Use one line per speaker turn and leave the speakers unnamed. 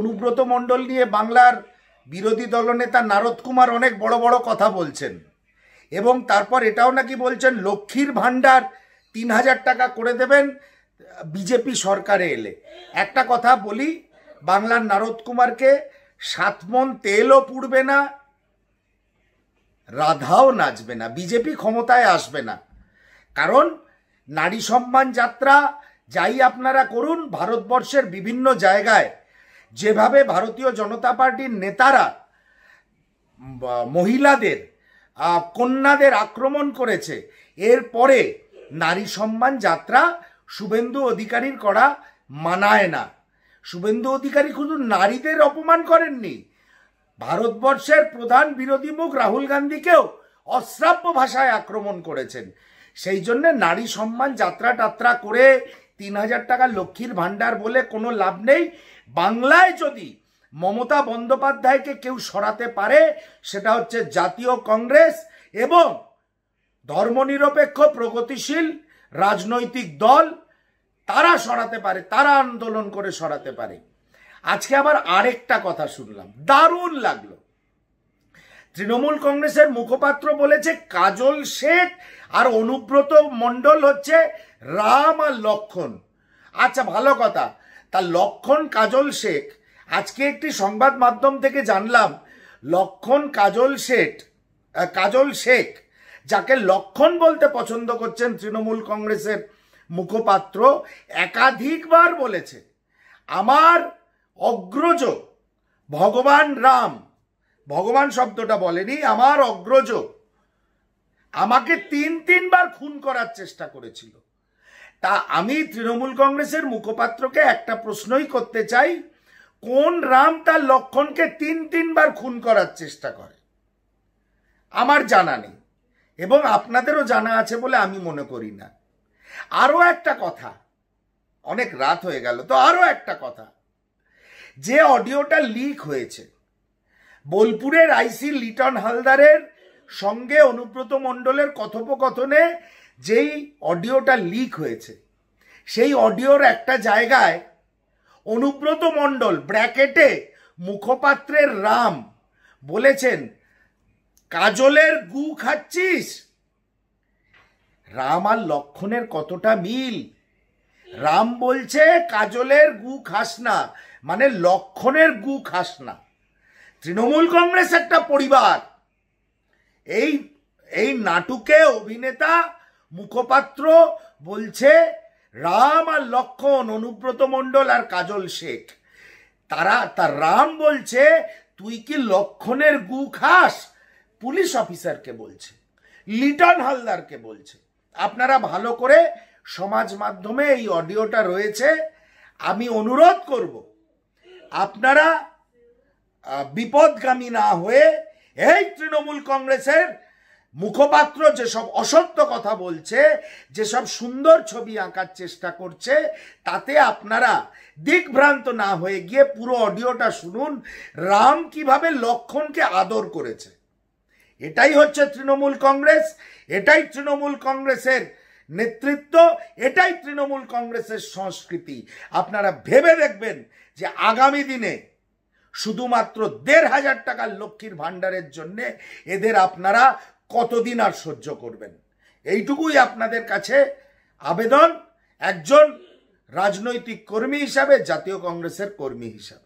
অনুব্রত মণ্ডল নিয়ে বাংলার বিরোধী দলনেতা নারদ কুমার অনেক বড় বড় কথা বলছেন এবং তারপর এটাও নাকি বলছেন লক্ষ্মীর ভাণ্ডার ৩,০০০ টাকা করে দেবেন বিজেপি সরকারে এলে। একটা কথা বলি, বাংলার নারদ কুমারকে 7 মণ তেলও পুড়বে না, রাধাও নাচবে না, বিজেপি ক্ষমতায় আসবে না। কারণ নারী সম্মান যাত্রা যাই আপনারা করুন, ভারতবর্ষের বিভিন্ন জায়গায় যেভাবে ভারতীয় জনতা পার্টির নেতারা মহিলাদের কন্যাদের আক্রমণ করেছে, এরপরে নারী সম্মান যাত্রা শুভেন্দু অধিকারীর করা মানায় না। শুভেন্দু অধিকারী শুধু নারীদের অপমান করেননি, ভারতবর্ষের প্রধান বিরোধী মুখ রাহুল গান্ধীকেও অশ্রাব্য ভাষায় আক্রমণ করেছেন। সেই জন্য নারী সম্মান যাত্রা টাত্রা করে ৩,০০০ টাকা লক্ষ্মীর ভাণ্ডার বলে কোনো লাভ নেই। বাংলায় যদি মমতা বন্দ্যোপাধ্যায়কে কেউ সরাতে পারে সেটা হচ্ছে জাতীয় কংগ্রেস এবং ধর্মনিরপেক্ষ প্রগতিশীল রাজনৈতিক দল, তারা সরাতে পারে, তারা আন্দোলন করে সরাতে পারে। আজকে আবার আরেকটা কথা শুনলাম, দারুণ লাগলো। তৃণমূল কংগ্রেসের মুখপাত্র বলেছে কাজল শেখ আর অনুব্রত মণ্ডল হচ্ছে রাম আর লক্ষণ। আচ্ছা, ভালো কথা। তা লক্ষণ কাজল শেখ, আজকে একটি সংবাদ মাধ্যম থেকে জানলাম লক্ষণ কাজল শেখ যাকে লক্ষণ বলতে পছন্দ করছেন তৃণমূল কংগ্রেসের মুখপাত্র, একাধিকবার বলেছে আমার অগ্রজ ভগবান রাম, ভগবান শব্দটা বলেনি, আমার অগ্রজ আমাকে 3বার খুন করার চেষ্টা করেছিল। তা আমি তৃণমূল কংগ্রেসের মুখপাত্রকে একটা প্রশ্নই করতে চাই, কোন রাম তার লক্ষণকে 3বার খুন করার চেষ্টা করে? আমার জানা নেই এবং আপনাদেরও জানা আছে বলে আমি মনে করি না। আরো একটা কথা, অনেক রাত হয়ে গেল তো আরো একটা কথা, যে অডিওটা লিক হয়েছে বোলপুরের আইসি লিটন হালদারের সঙ্গে অনুব্রত মণ্ডলের কথোপকথনে, যেই অডিওটা লিক হয়েছে সেই অডিওর একটা জায়গায় অনুব্রত মণ্ডল ব্র্যাকেটে মুখপাত্রের রাম বলেছেন কাজলের গু খাচ্ছিস। রাম আর লক্ষণের কতটা মিল! রাম বলছে কাজলের গু খাস না, মানে লক্ষণের গু খাস না। তৃণমূল কংগ্রেস একটা পরিবার, এই নাটকে অভিনেতা মুখপাত্র বলছে রাম আর লক্ষণ, অনুব্রত মণ্ডল আর কাজল শেখ, তার রাম বলছে তুই কি লক্ষণের গু খাস? পুলিশ অফিসারকে বলছে, লিটন হালদারকে বলছে। আপনারা ভালো করে সমাজ মাধ্যমে এই অডিওটা রয়েছে, আমি অনুরোধ করব আপনারা বিপদগামী না হয়ে এই তৃণমূল কংগ্রেসের মুখপাত্র যেসব অসত্য কথা বলছে, যেসব সুন্দর ছবি আঁকার চেষ্টা করছে, তাতে আপনারা দিকভ্রান্ত না হয়ে গিয়ে পুরো অডিওটা শুনুন, রাম কিভাবে লক্ষণকে আদর করেছে। এটাই হচ্ছে তৃণমূল কংগ্রেস, এটাই তৃণমূল কংগ্রেসের নেতৃত্ব, এটাই তৃণমূল কংগ্রেসের সংস্কৃতি। আপনারা ভেবে দেখবেন যে আগামী দিনে শুধুমাত্র ১,৫০০ টাকার লক্ষ্মীর ভাণ্ডারের জন্য এদের আপনারা কতদিন আর সহ্য করবেন। এইটুকুই আপনাদের কাছে আবেদন, একজন রাজনৈতিক কর্মী হিসাবে, জাতীয় কংগ্রেসের কর্মী হিসাবে।